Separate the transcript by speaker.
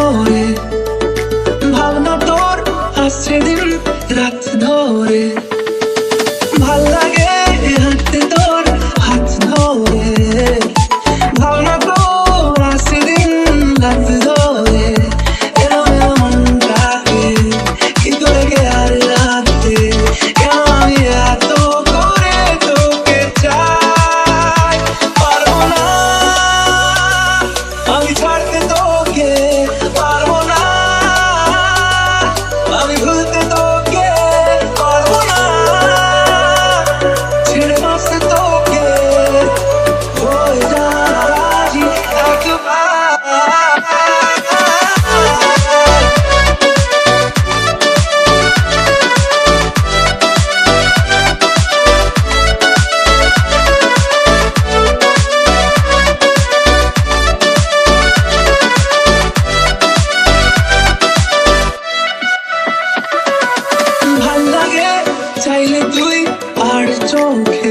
Speaker 1: ধরে, ভাবনা তোর আসছে দিন রাত ধরে, ভাল লাগে হাঁটতে তোর হাত ধরে, ভাবনা তোর আসছে দিন রাত ধরে, এলো এলো মনটাকে কি করে গে আর রাতে, কেন আমি এত করে তোকে চাই, পারবো না আমি ছাড়তে তোকে, পারবো না আমি ভুলতে তোকে, পারবো না ছেড়ে বাঁচতে তোকে, হয়ে যা রাজি একবার। ভাল লাগে চাইলে তুই আর চোখে